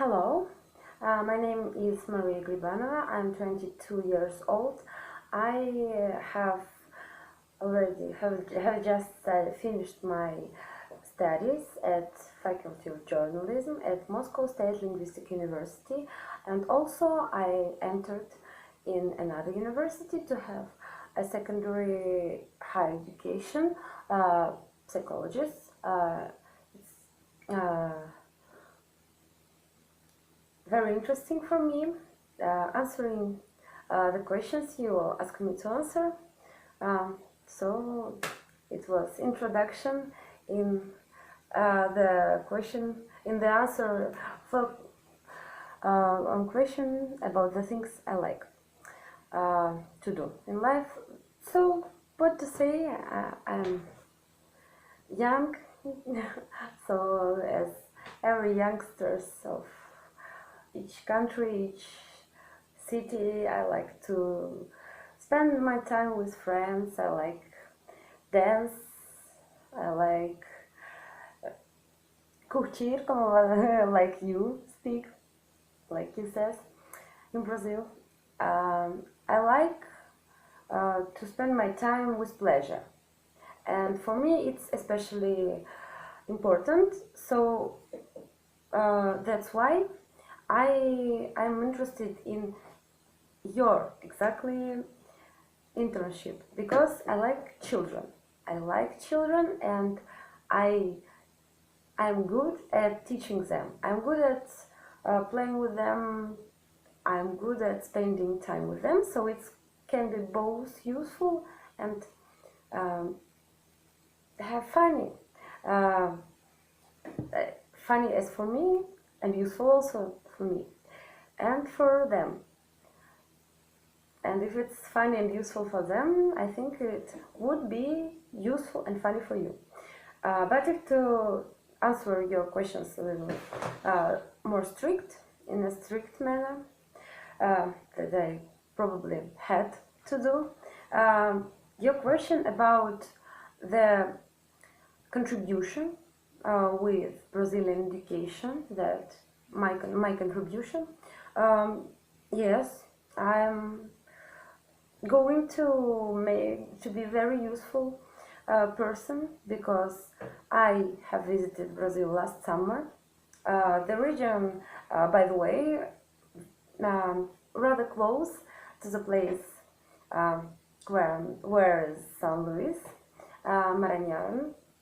Hello, my name is Maria Gribanova. I'm 22 years old. I have just finished my studies at Faculty of Journalism at Moscow State Linguistic University, and also I entered in another university to have a secondary higher education, psychologist. It's very interesting for me answering the questions you asked me to answer. So it was introduction in the question in the answer for on question about the things I like to do in life. So what to say? I'm young, so as every youngsters of each country, each city, I like to spend my time with friends. I like dance. I like curtir, como like you speak, like you says in Brazil. I like to spend my time with pleasure, and for me, it's especially important. So that's why I'm interested in your exactly internship because I like children. I like children and I I'm good at teaching them. I'm good at playing with them. I'm good at spending time with them. So it can be both useful and um, have funny. Uh, Funny as for me and useful also for me and for them. And if it's funny and useful for them, I think it would be useful and funny for you. But if to answer your questions a little more strict, in a strict manner, that I probably had to do, your question about the contribution with Brazilian education, that my contribution, yes, I'm going to be very useful person because I have visited Brazil last summer. The region, by the way, rather close to the place um, where is São Luís,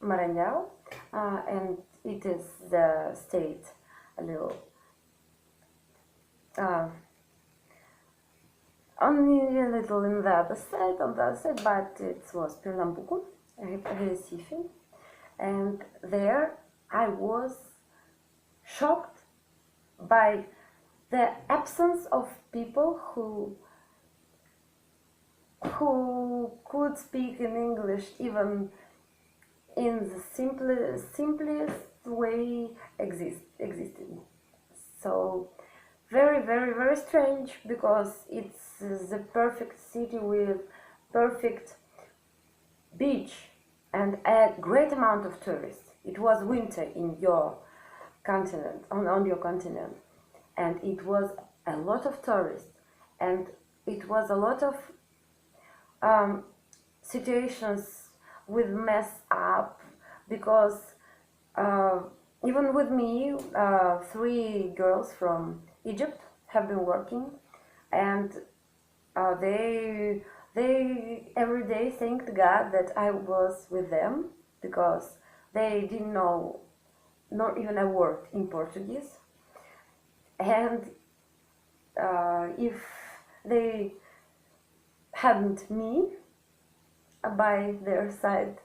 Maranhão, and it is the state a little uh, only a little on the other side, but it was Pernambuco, Recife, and there I was shocked by the absence of people who could speak in English even in the simplest way existed. So very, very, very strange because it's the perfect city with perfect beach and a great amount of tourists. It was winter in your continent, on your continent, and it was a lot of tourists, and it was a lot of um, situations with mess up because uh, even with me, three girls from Egypt have been working, and they every day thanked God that I was with them because they didn't know not even a word in Portuguese, and if they hadn't me by their sides,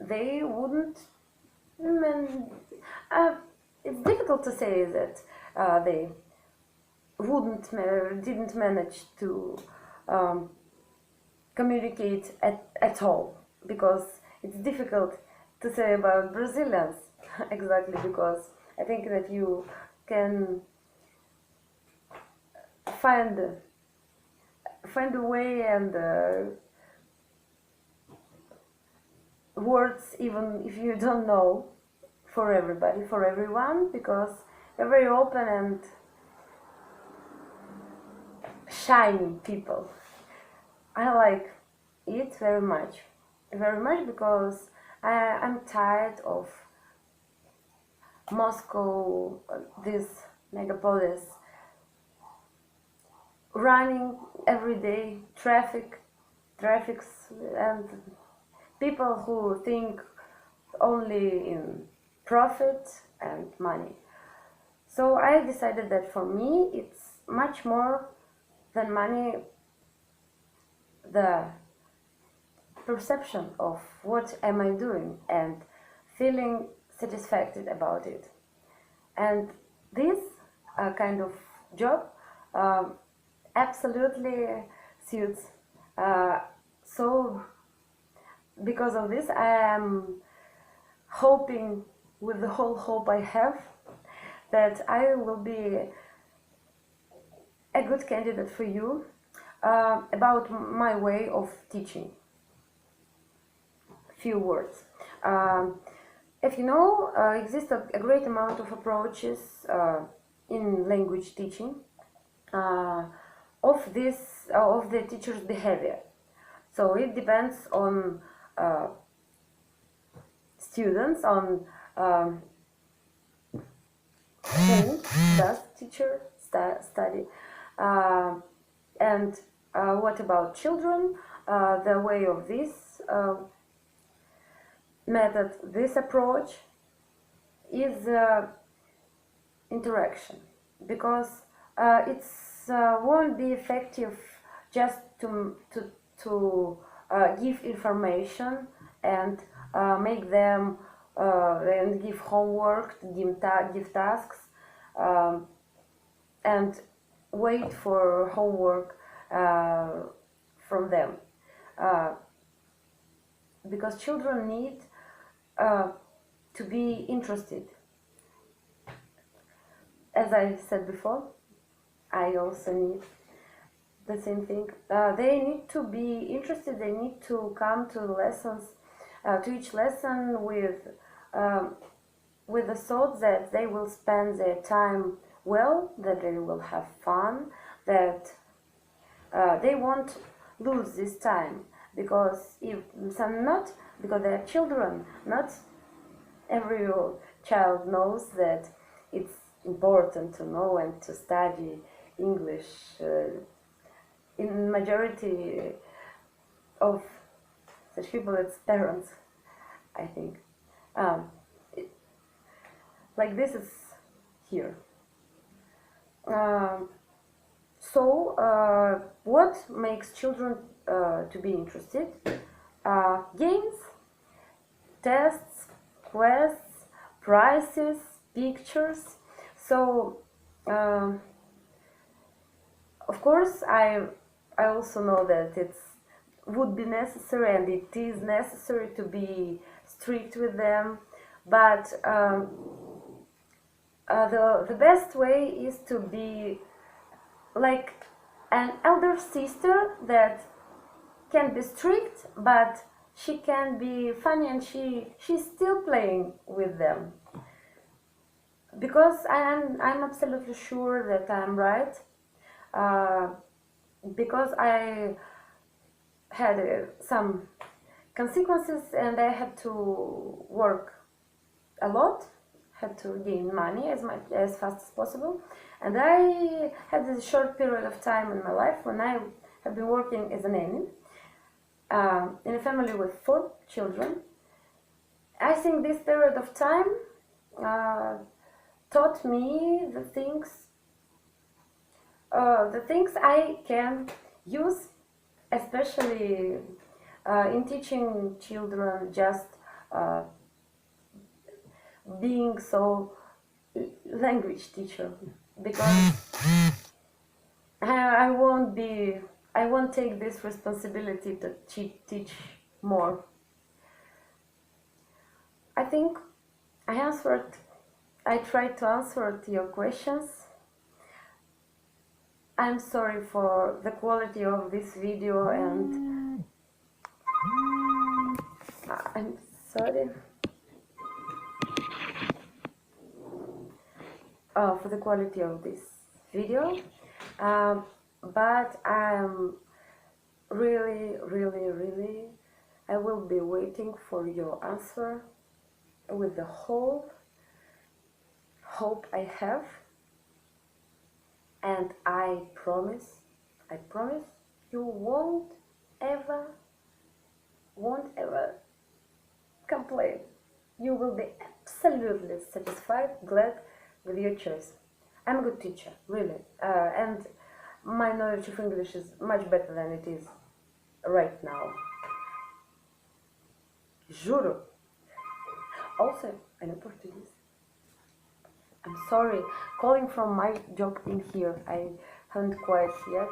they wouldn't. mm, uh, it's difficult to say that they didn't manage to um, communicate at all because it's difficult to say about Brazilians exactly because I think that you can find find a way and words even if you don't know for everybody, for everyone, because very open and shiny people. I like it very much because I'm tired of Moscow, this megapolis, running every day, traffics, and people who think only in profit and money. So I decided that for me it's much more than money, the perception of what am I doing and feeling satisfied about it. And this kind of job um, absolutely suits. Uh, so because of this, I am hoping with the whole hope I have that I will be a good candidate for you about my way of teaching. Few words. If you know, exists a great amount of approaches in language teaching uh, of the teacher's behavior. So it depends on uh, students, on who does teacher study, uh, and what about children? The way of this method, this approach is interaction, because it's won't be effective just to give information and make them and give homework, give tasks, um, and wait for homework from them, uh, because children need uh, to be interested. As I said before, I also need the same thing. They need to be interested. They need to come to lessons, to each lesson um, with the thought that they will spend their time well, that they will have fun, that they won't lose this time, because if some not, because they are children, not every child knows that it's important to know and to study English. In majority of such people, it's parents, I think. Um, it, like this is here. Um, so, what makes children to be interested? Games, tests, quests, prizes, pictures. So, um, of course, I also know that it would be necessary, and it is necessary, to be strict with them, but the best way is to be like an elder sister that can be strict, but she can be funny, and she's still playing with them, because I'm absolutely sure that I'm right, uh, because I had some consequences, and I had to work a lot, had to gain money as fast as possible, and I had this short period of time in my life when I have been working as a nanny in a family with 4 children. I think this period of time uh, taught me the things I can use, especially in teaching children, just uh, being so language teacher, because I won't be, I won't take this responsibility to teach more. I think I answered, I tried to answer to your questions. I'm sorry for the quality of this video, and I'm sorry. for the quality of this video, but I'm really, I will be waiting for your answer with the whole hope I have, and I promise you won't ever complain. You will be absolutely satisfied, glad with your choice. I'm a good teacher, really, and my knowledge of English is much better than it is right now. Juro. Also, I know Portuguese. I'm sorry, calling from my job in here. I haven't quite yet.